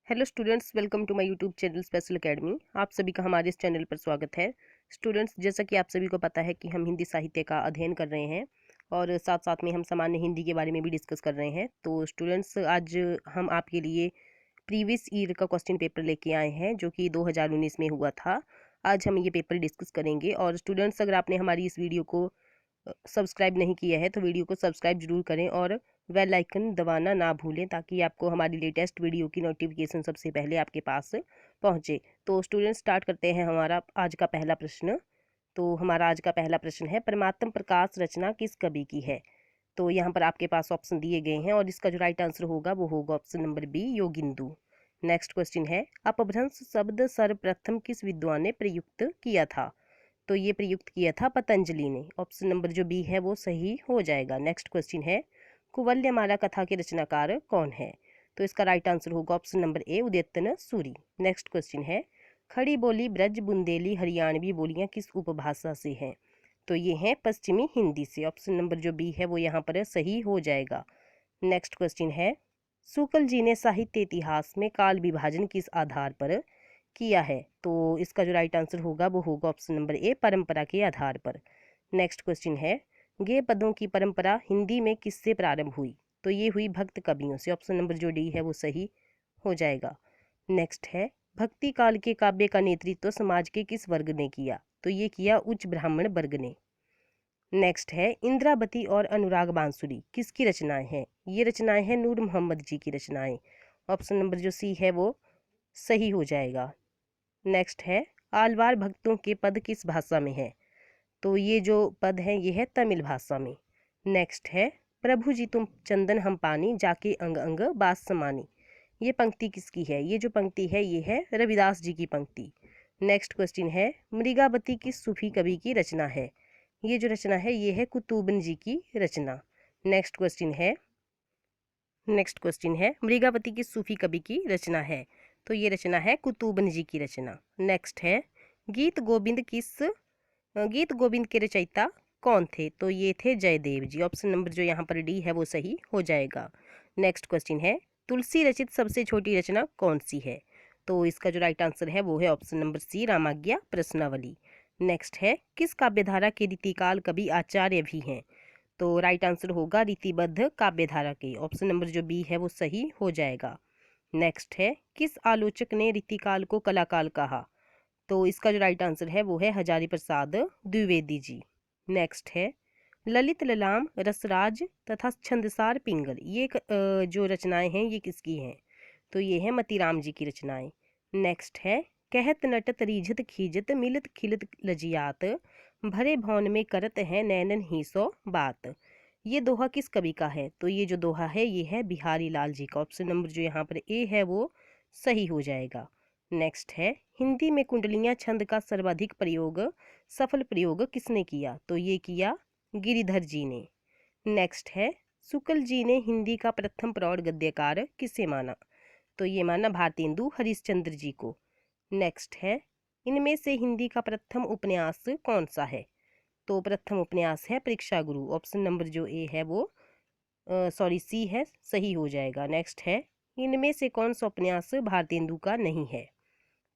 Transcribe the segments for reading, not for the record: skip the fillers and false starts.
Hello students, welcome to my YouTube channel special academy. आप सभी का हमारे इस चैनल पर स्वागत है। स्टूडेंट्स, जैसा कि आप सभी को पता है कि हम हिंदी साहित्य का अध्ययन कर रहे हैं और साथ साथ में हम सामान्य हिंदी के बारे में भी डिस्कस कर रहे हैं। तो स्टूडेंट्स, आज हम आपके लिए प्रीवियस ईयर का क्वेश्चन पेपर लेके आए हैं जो कि 2019 में हुआ था। आज हम ये पेपर डिस्कस करेंगे। और स्टूडेंट्स, अगर आपने हमारी इस वीडियो को सब्सक्राइब नहीं किया है तो वीडियो को सब्सक्राइब जरूर करें और बेल आइकन दबाना ना भूलें ताकि आपको हमारी लेटेस्ट वीडियो की नोटिफिकेशन सबसे पहले आपके पास पहुंचे। तो स्टूडेंट, स्टार्ट करते हैं हमारा आज का पहला प्रश्न। तो हमारा आज का पहला प्रश्न है, परमात्म प्रकाश रचना किस कवि की है। तो यहाँ पर आपके पास ऑप्शन दिए गए हैं और इसका जो राइट आंसर होगा वो होगा option number B, Yogindu. Next question है, अपभ्रंश शब्द सर्वप्रथम किस विद्वान ने प्रयुक्त किया था। तो ये प्रयुक्त किया था पतंजलि ने। ऑप्शन नंबर जो बी है वो सही हो जाएगा। नेक्स्ट क्वेश्चन है, कुवल्यमाला कथा के रचनाकार कौन है। तो इसका राइट आंसर होगा option number A, Uditan Suri. Next question है, खड़ी बोली ब्रज बुंदेली हरियाणवी बोलियां किस उपभाषा से हैं। तो ये हैं पश्चिमी हिंदी से। ऑप्शन नंबर जो बी है वो यहाँ पर सही हो जाएगा। नेक्स्ट क्वेश्चन है, शुक्ल जी ने साहित्य इतिहास में काल विभाजन किस आधार पर किया है। तो इसका जो राइट आंसर होगा वो होगा ऑप्शन नंबर ए, परंपरा के आधार पर। नेक्स्ट क्वेश्चन है, गे पदों की परंपरा हिंदी में किससे प्रारंभ हुई। तो ये हुई भक्त कवियों से। ऑप्शन नंबर जो डी है वो सही हो जाएगा। नेक्स्ट है, भक्ति काल के काव्य का नेतृत्व समाज के किस वर्ग ने किया। तो ये किया उच्च ब्राह्मण वर्ग ने। नेक्स्ट है, इंद्रावती और अनुराग बांसुरी किसकी रचनाएं हैं। ये रचनाएं हैं नूर मोहम्मद जी की रचनाएं। ऑप्शन नंबर जो सी है वो सही हो जाएगा। नेक्स्ट है, आलवार भक्तों के पद किस भाषा में है। तो ये जो पद है ये है तमिल भाषा में। नेक्स्ट है, प्रभु जी तुम चंदन हम पानी जाके अंग अंग बास समानी। ये पंक्ति किसकी है। ये जो पंक्ति है ये है रविदास जी की पंक्ति। नेक्स्ट क्वेश्चन है, मृगावती किस सूफी कवि की रचना है। ये जो रचना है ये है कुतुबन जी की रचना। नेक्स्ट क्वेश्चन है, मृगावती किस सूफी कवि की रचना है। तो ये रचना है कुतुबन जी की रचना। नेक्स्ट है, गीत गोविंद गीत गोविंद के रचयिता कौन थे। तो ये थे जयदेव जी। ऑप्शन नंबर जो यहाँ पर डी है वो सही हो जाएगा। नेक्स्ट क्वेश्चन है, तुलसी रचित सबसे छोटी रचना कौन सी है। तो इसका जो राइट आंसर है वो है ऑप्शन नंबर सी, रामाज्ञा प्रश्नावली। नेक्स्ट है, किस काव्यधारा के रीतिकाल कवि आचार्य भी हैं। तो राइट आंसर होगा रीतिबद्ध काव्यधारा के। ऑप्शन नंबर जो बी है वो सही हो जाएगा। नेक्स्ट है, किस आलोचक ने रीतिकाल को कलाकाल कहा। तो इसका जो राइट आंसर है वो है हजारी प्रसाद द्विवेदी जी। नेक्स्ट है, ललित ललाम रसराज तथा छंदसार पिंगल ये जो रचनाएं हैं ये किसकी हैं। तो ये है मतीराम जी की रचनाएं। नेक्स्ट है, कहत नटत रीझत खीजत मिलत खिलत लजियात भरे भवन में करत है नैनन ही सो बात। ये दोहा किस कवि का है। तो ये जो दोहा है ये है बिहारी लाल जी का। ऑप्शन नंबर जो यहाँ पर ए है वो सही हो जाएगा। नेक्स्ट है, हिंदी में कुंडलियां छंद का सर्वाधिक प्रयोग सफल प्रयोग किसने किया। तो ये किया गिरिधर जी ने। नेक्स्ट है, शुक्ल जी ने हिंदी का प्रथम प्रौढ़ गद्यकार किसे माना। तो ये माना भारतेंदु हरिश्चंद्र जी को। नेक्स्ट है, इनमें से हिंदी का प्रथम उपन्यास कौन सा है। तो प्रथम उपन्यास है परीक्षा गुरु। ऑप्शन नंबर जो ए है वो सी है, सही हो जाएगा। नेक्स्ट है, इनमें से कौन सा उपन्यास भारतेंदु का नहीं है।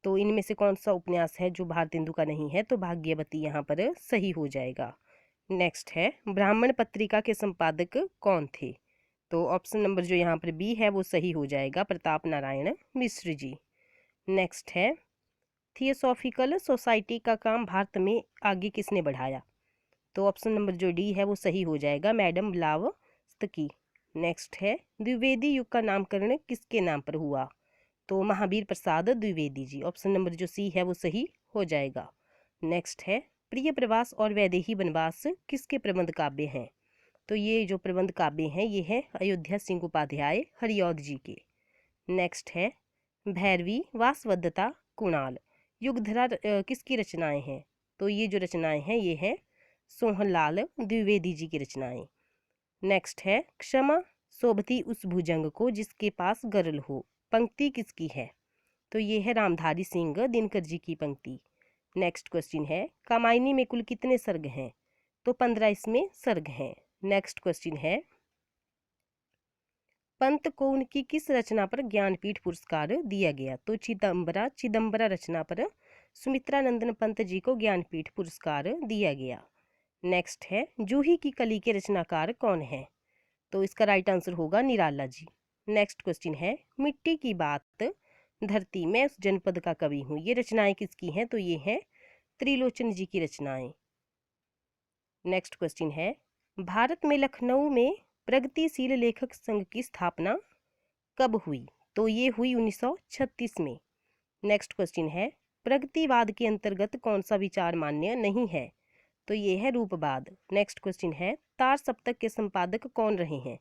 तो इनमें से कौन सा उपन्यास है जो भारतेंदु का नहीं है। तो भाग्यवती यहाँ पर सही हो जाएगा। नेक्स्ट है, ब्राह्मण पत्रिका के संपादक कौन थे। तो ऑप्शन नंबर जो यहाँ पर बी है वो सही हो जाएगा, प्रताप नारायण मिश्र जी। नेक्स्ट है, थियोसॉफिकल सोसाइटी का काम भारत में आगे किसने बढ़ाया। तो ऑप्शन नंबर जो डी है वो सही हो जाएगा, मैडम ब्लावत्सकी। नेक्स्ट है, द्विवेदी युग का नामकरण किसके नाम पर हुआ। तो महावीर प्रसाद द्विवेदी जी। ऑप्शन नंबर जो सी है वो सही हो जाएगा। नेक्स्ट है, प्रिय प्रवास और वैदेही वनवास किसके प्रबंध काव्य हैं। तो ये जो प्रबंध काव्य हैं ये है अयोध्या सिंह उपाध्याय हरिऔध जी के। नेक्स्ट है, भैरवी वासवदत्ता कुणाल युगधरा किसकी रचनाएं हैं। तो ये जो रचनाएं हैं ये है सोहनलाल द्विवेदी जी की रचनाएं। नेक्स्ट है, क्षमा शोभती उस भुजंग को जिसके पास गरल हो, पंक्ति किसकी है। तो ये है रामधारी सिंह दिनकर जी की पंक्ति। नेक्स्ट क्वेश्चन है, कामायनी में कुल कितने सर्ग हैं। तो 15 इसमें सर्ग हैं। नेक्स्ट क्वेश्चन है, पंत को उनकी किस रचना पर ज्ञानपीठ पुरस्कार दिया गया? तो चिदम्बरा रचना पर सुमित्रानंदन पंत जी को ज्ञानपीठ पुरस्कार दिया गया। नेक्स्ट है, जूही की कली के रचनाकार कौन है? तो इसका राइट आंसर होगा निराला जी। नेक्स्ट क्वेश्चन है, मिट्टी की बात, धरती, मैं उस जनपद का कवि हूँ, ये रचनाएं किसकी हैं? तो ये हैं त्रिलोचन जी की रचनाएं। नेक्स्ट क्वेश्चन है, भारत में लखनऊ में प्रगतिशील लेखक संघ की स्थापना कब हुई? तो ये हुई 1936 में। नेक्स्ट क्वेश्चन है, प्रगतिवाद के अंतर्गत कौन सा विचार मान्य नहीं है? तो ये है रूपवाद। नेक्स्ट क्वेश्चन है, तार सप्तक के संपादक कौन रहे हैं?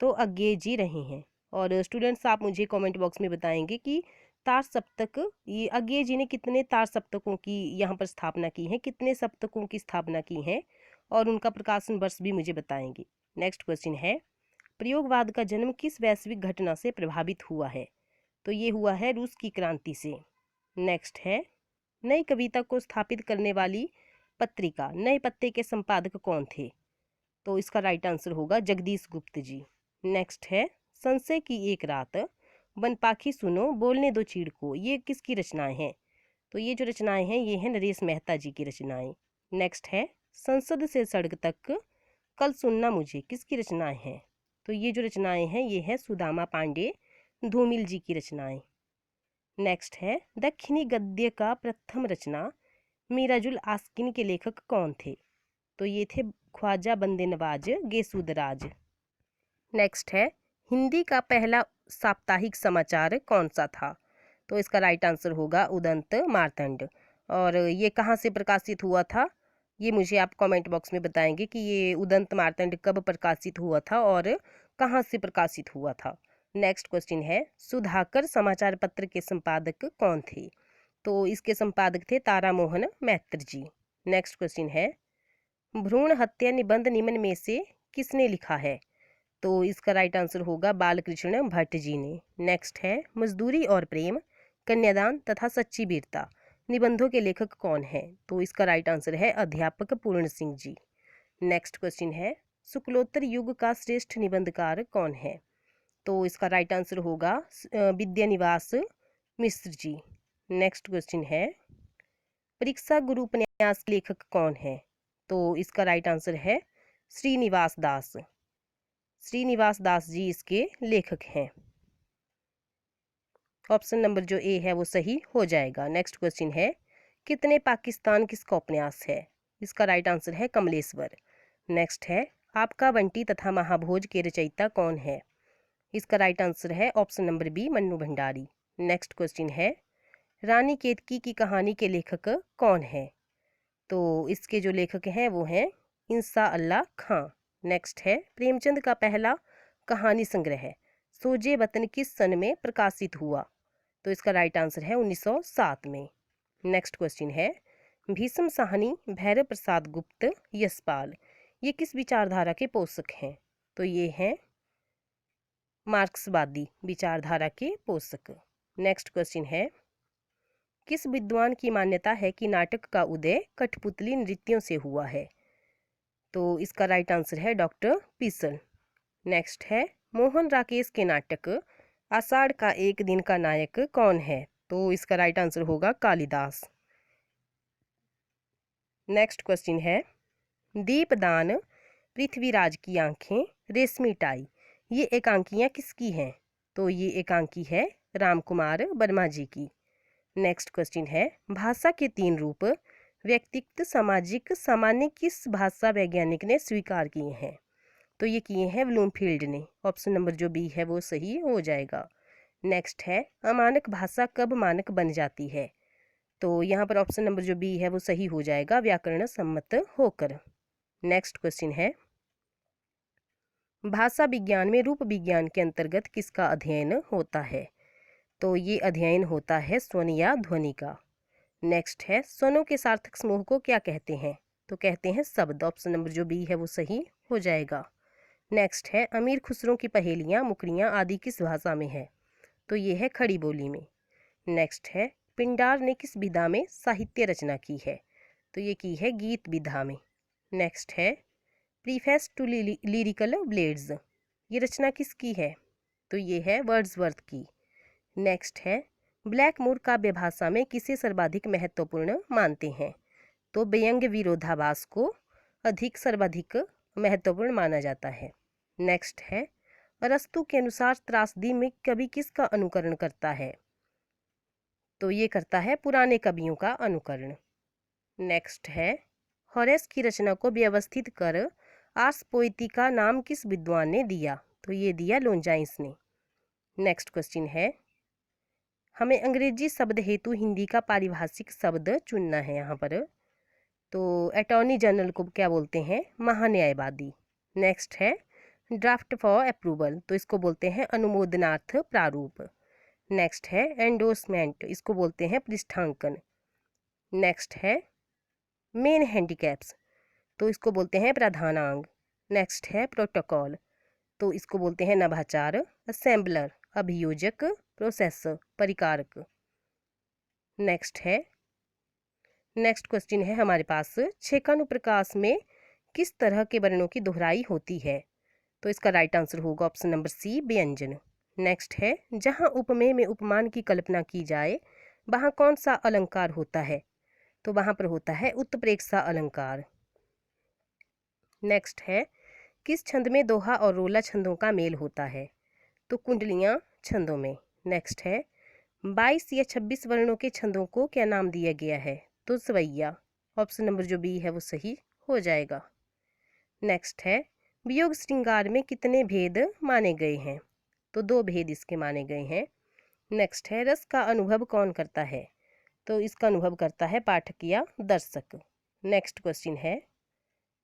तो अज्ञे जी रहे हैं। और स्टूडेंट्स, आप मुझे कमेंट बॉक्स में बताएंगे कि तार सप्तक, ये अज्ञे जी ने कितने तार सप्तकों की यहाँ पर स्थापना की है, कितने सप्तकों की स्थापना की है, और उनका प्रकाशन वर्ष भी मुझे बताएंगे। नेक्स्ट क्वेश्चन है, प्रयोगवाद का जन्म किस वैश्विक घटना से प्रभावित हुआ है? तो ये हुआ है रूस की क्रांति से। नेक्स्ट है, नई कविता को स्थापित करने वाली पत्रिका नए पत्ते के संपादक कौन थे? तो इसका राइट आंसर होगा जगदीश गुप्त जी। नेक्स्ट है, संशय की एक रात, बनपाखी सुनो, बोलने दो चीड़ को, ये किसकी रचनाएं हैं? तो ये जो रचनाएं हैं ये हैं नरेश मेहता जी की रचनाएं। नेक्स्ट है, संसद से सड़क तक, कल सुनना मुझे, किसकी रचनाएं हैं? तो ये जो रचनाएं हैं ये हैं सुदामा पांडे, धूमिल जी की रचनाएं। नेक्स्ट है, दक्षिणी गद्य का प्रथम रचना मीराजुल आस्किन के लेखक कौन थे? तो ये थे ख्वाजा बंदे नवाज गेसुदराज। नेक्स्ट है, हिंदी का पहला साप्ताहिक समाचार कौन सा था? तो इसका राइट आंसर होगा उदंत मार्तंड। और ये कहाँ से प्रकाशित हुआ था? ये मुझे आप कमेंट बॉक्स में बताएंगे कि ये उदंत मार्तंड कब प्रकाशित हुआ था और कहाँ से प्रकाशित हुआ था। नेक्स्ट क्वेश्चन है, सुधाकर समाचार पत्र के संपादक कौन थे? तो इसके संपादक थे तारा मोहन मैत्र जी। नेक्स्ट क्वेश्चन है, भ्रूण हत्या निबंध निम्न में से किसने लिखा है? तो इसका राइट आंसर होगा बालकृष्ण भट्ट जी ने। नेक्स्ट है, मजदूरी और प्रेम, कन्यादान तथा सच्ची वीरता निबंधों के लेखक कौन है? तो इसका राइट आंसर है अध्यापक पूर्ण सिंह जी। नेक्स्ट क्वेश्चन है, शुक्लोत्तर युग का श्रेष्ठ निबंधकार कौन है? तो इसका राइट आंसर होगा विद्यानिवास मिश्र जी। नेक्स्ट क्वेश्चन है, परीक्षा गुरु उपन्यास लेखक कौन है? तो इसका राइट आंसर है श्रीनिवास दास। श्रीनिवास दास जी इसके लेखक हैं। ऑप्शन नंबर जो ए है वो सही हो जाएगा। नेक्स्ट क्वेश्चन है, कितने पाकिस्तान किसका उपन्यास है? इसका राइट आंसर है कमलेश्वर। नेक्स्ट है, आपका बंटी तथा महाभोज के रचयिता कौन है? इसका राइट आंसर है option number B Mannu Bhandari. Next question है, रानी केतकी की कहानी के लेखक कौन है? तो इसके जो लेखक हैं वो हैं इंसा अल्लाह खां। नेक्स्ट है, प्रेमचंद का पहला कहानी संग्रह सोजे वतन किस सन में प्रकाशित हुआ? तो इसका राइट आंसर है 1907 में। नेक्स्ट क्वेश्चन है, भीष्म साहनी, भैरव प्रसाद गुप्त, यशपाल ये किस विचारधारा के पोषक हैं? तो ये हैं मार्क्सवादी विचारधारा के पोषक। नेक्स्ट क्वेश्चन है, किस विद्वान की मान्यता है कि नाटक का उदय कठपुतली नृत्यों से हुआ है? तो इसका राइट आंसर है डॉक्टर पीसल। नेक्स्ट है, मोहन राकेश के नाटक आषाढ़ का एक दिन का नायक कौन है? तो इसका राइट आंसर होगा कालिदास। नेक्स्ट क्वेश्चन है, दीपदान, पृथ्वीराज की आंखें, रेशमी टाई ये एकांकियाँ किसकी हैं? तो ये एकांकी है रामकुमार वर्मा जी की। नेक्स्ट क्वेश्चन है, भाषा के 3 रूप व्यक्तिगत, सामाजिक, सामान्य किस भाषा वैज्ञानिक ने स्वीकार किए हैं? तो ये किए हैं ब्लूमफील्ड ने। ऑप्शन नंबर जो बी है वो सही हो जाएगा। नेक्स्ट है, अमानक भाषा कब मानक बन जाती है? तो यहाँ पर ऑप्शन नंबर जो बी है वो सही हो जाएगा, व्याकरण सम्मत होकर। नेक्स्ट क्वेश्चन है, भाषा विज्ञान में रूप विज्ञान के अंतर्गत किसका अध्ययन होता है? तो ये अध्ययन होता है स्वन या ध्वनि का। नेक्स्ट है, स्वनों के सार्थक समूह को क्या कहते हैं? तो कहते हैं शब्द। ऑप्शन नंबर जो बी है वो सही हो जाएगा। नेक्स्ट है, अमीर खुसरो की पहेलियाँ, मुकरियाँ आदि किस भाषा में है? तो ये है खड़ी बोली में। नेक्स्ट है, पिंडार ने किस विधा में साहित्य रचना की है? तो ये की है गीत विधा में। नेक्स्ट है, प्रीफेस टू लिरिकल ब्लेड्स ये रचना किसकी है? तो ये है वर्ड्सवर्थ की। नेक्स्ट है ब्लैक मूर काव्य भाषा में किसे सर्वाधिक महत्वपूर्ण मानते हैं? तो व्यंग्य विरोधाभास को सर्वाधिक महत्वपूर्ण माना जाता है। नेक्स्ट है अरस्तु के अनुसार त्रासदी में कवि किसका अनुकरण करता है? तो ये करता है पुराने कवियों का अनुकरण। नेक्स्ट है होरेस की रचना को व्यवस्थित कर आर्स पोएटिका नाम किस विद्वान ने दिया? तो ये दिया लोंजाइंस ने। नेक्स्ट क्वेश्चन है हमें अंग्रेजी शब्द हेतु हिंदी का पारिभाषिक शब्द चुनना है यहाँ पर। तो अटॉर्नी जनरल को क्या बोलते हैं? महान्यायवादी। नेक्स्ट है ड्राफ्ट फॉर अप्रूवल, तो इसको बोलते हैं अनुमोदनार्थ प्रारूप। नेक्स्ट है एंडोर्समेंट, इसको बोलते हैं पृष्ठांकन। नेक्स्ट है मेन हैंडीकैप्स, तो इसको बोलते हैं प्राधानांग। नेक्स्ट है प्रोटोकॉल, तो इसको बोलते हैं नवाचार। असेंबलर अभियोजक, प्रोसेसर परिकारक। नेक्स्ट क्वेश्चन है हमारे पास छेकानुप्रकाश में किस तरह के वर्णों की दोहराई होती है? तो इसका राइट आंसर होगा ऑप्शन नंबर सी व्यंजन। नेक्स्ट है जहाँ उपमेय में उपमान की कल्पना की जाए वहाँ कौन सा अलंकार होता है? तो वहाँ पर होता है उत्प्रेक्षा अलंकार। नेक्स्ट है किस छंद में दोहा और रोला छंदों का मेल होता है? तो कुंडलियाँ छंदों में। नेक्स्ट है 22 या 26 वर्णों के छंदों को क्या नाम दिया गया है? तो सवैया। ऑप्शन नंबर जो बी है वो सही हो जाएगा। नेक्स्ट है वियोग श्रृंगार में कितने भेद माने गए हैं? तो 2 भेद इसके माने गए हैं। नेक्स्ट है रस का अनुभव कौन करता है? तो इसका अनुभव करता है पाठक या दर्शक। नेक्स्ट क्वेश्चन है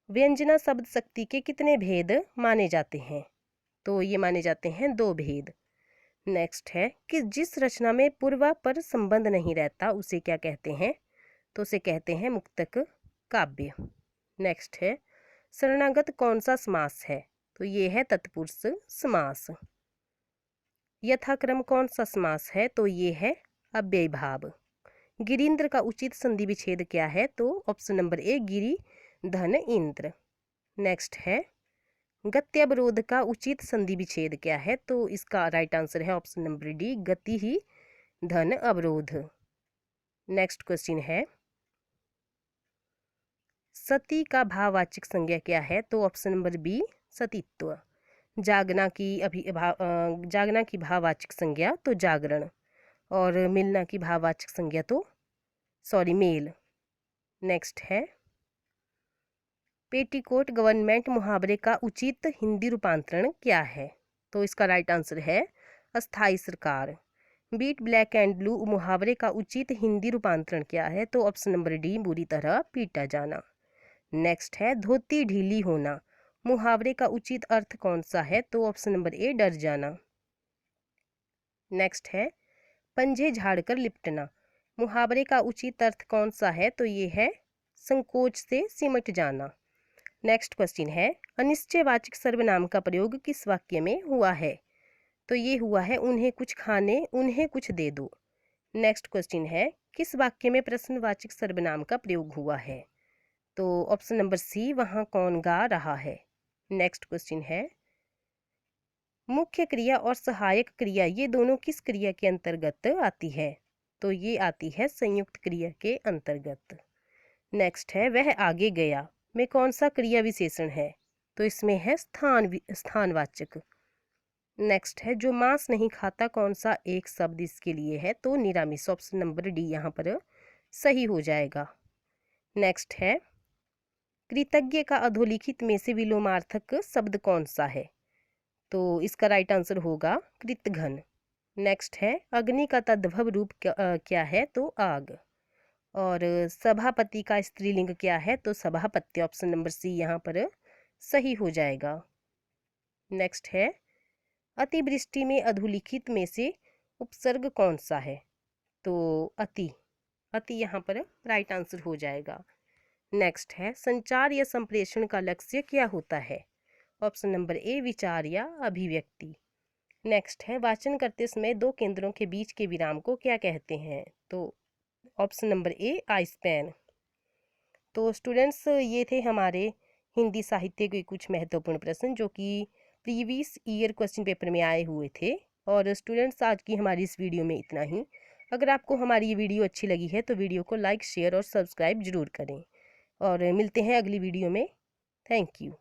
व्यंजना शब्द शक्ति के कितने भेद माने जाते हैं? तो ये माने जाते हैं 2 भेद। नेक्स्ट है कि जिस रचना में पूर्वा पर संबंध नहीं रहता उसे क्या कहते हैं? तो उसे कहते हैं मुक्तक काव्य। नेक्स्ट है शरणागत कौन सा समास है? तो ये है तत्पुरुष समास। यथाक्रम कौन सा समास है? तो ये है अव्ययीभाव। गिरीन्द्र का उचित संधि विच्छेद क्या है? तो ऑप्शन नंबर ए गिरी धन इंद्र। नेक्स्ट है गत्यवरोध का उचित संधि विच्छेद क्या है? तो इसका राइट आंसर है ऑप्शन नंबर डी गति ही धन अवरोध। नेक्स्ट क्वेश्चन है सती का भाववाचक संज्ञा क्या है? तो ऑप्शन नंबर बी सतीत्व। जागना की भाववाचक संज्ञा तो जागरण, और मिलना की भाववाचक संज्ञा तो मेल। नेक्स्ट है पेटीकोट गवर्नमेंट मुहावरे का उचित हिंदी रूपांतरण क्या है? तो इसका राइट आंसर है अस्थाई सरकार। बीट ब्लैक एंड ब्लू मुहावरे का उचित हिंदी रूपांतरण क्या है? तो ऑप्शन नंबर डी बुरी तरह पीटा जाना। नेक्स्ट है धोती ढीली होना मुहावरे का उचित अर्थ कौन सा है? तो ऑप्शन नंबर ए डर जाना। नेक्स्ट है पंजे झाड़कर लिपटना मुहावरे का उचित अर्थ कौन सा है? तो ये है संकोच से सिमट जाना। नेक्स्ट क्वेश्चन है अनिश्चयवाचक सर्वनाम का प्रयोग किस वाक्य में हुआ है? तो ये हुआ है उन्हें कुछ खाने उन्हें कुछ दे दो। नेक्स्ट क्वेश्चन है किस वाक्य में प्रश्नवाचक सर्वनाम का प्रयोग हुआ है? तो ऑप्शन नंबर सी वहाँ कौन गा रहा है। नेक्स्ट क्वेश्चन है मुख्य क्रिया और सहायक क्रिया ये दोनों किस क्रिया के अंतर्गत आती है? तो ये आती है संयुक्त क्रिया के अंतर्गत। नेक्स्ट है वह आगे गया में कौन सा क्रिया विशेषण है? तो इसमें है स्थानवाचक। नेक्स्ट है जो मांस नहीं खाता कौन सा एक शब्द इसके लिए है? तो निरामिष। ऑप्शन नंबर डी यहाँ पर सही हो जाएगा। नेक्स्ट है कृतज्ञ का अधोलिखित में से विलोमार्थक शब्द कौन सा है? तो इसका राइट आंसर होगा कृतघ्न। नेक्स्ट है अग्नि का तद्भव रूप क्या है? तो आग। और सभापति का स्त्रीलिंग क्या है? तो सभापत्य। ऑप्शन नंबर सी यहाँ पर सही हो जाएगा। नेक्स्ट है अतिवृष्टि में अधोलिखित में से उपसर्ग कौन सा है? तो अति यहाँ पर राइट आंसर हो जाएगा। नेक्स्ट है संचार या संप्रेषण का लक्ष्य क्या होता है? ऑप्शन नंबर ए विचार या अभिव्यक्ति। नेक्स्ट है वाचन करते समय 2 केंद्रों के बीच के विराम को क्या कहते हैं? तो ऑप्शन नंबर ए आइस्पैन। तो स्टूडेंट्स ये थे हमारे हिंदी साहित्य के कुछ महत्वपूर्ण प्रश्न जो कि प्रीवियस ईयर क्वेश्चन पेपर में आए हुए थे। और स्टूडेंट्स, आज की हमारी इस वीडियो में इतना ही। अगर आपको हमारी ये वीडियो अच्छी लगी है तो वीडियो को लाइक, शेयर और सब्सक्राइब जरूर करें। और मिलते हैं अगली वीडियो में। Thank you.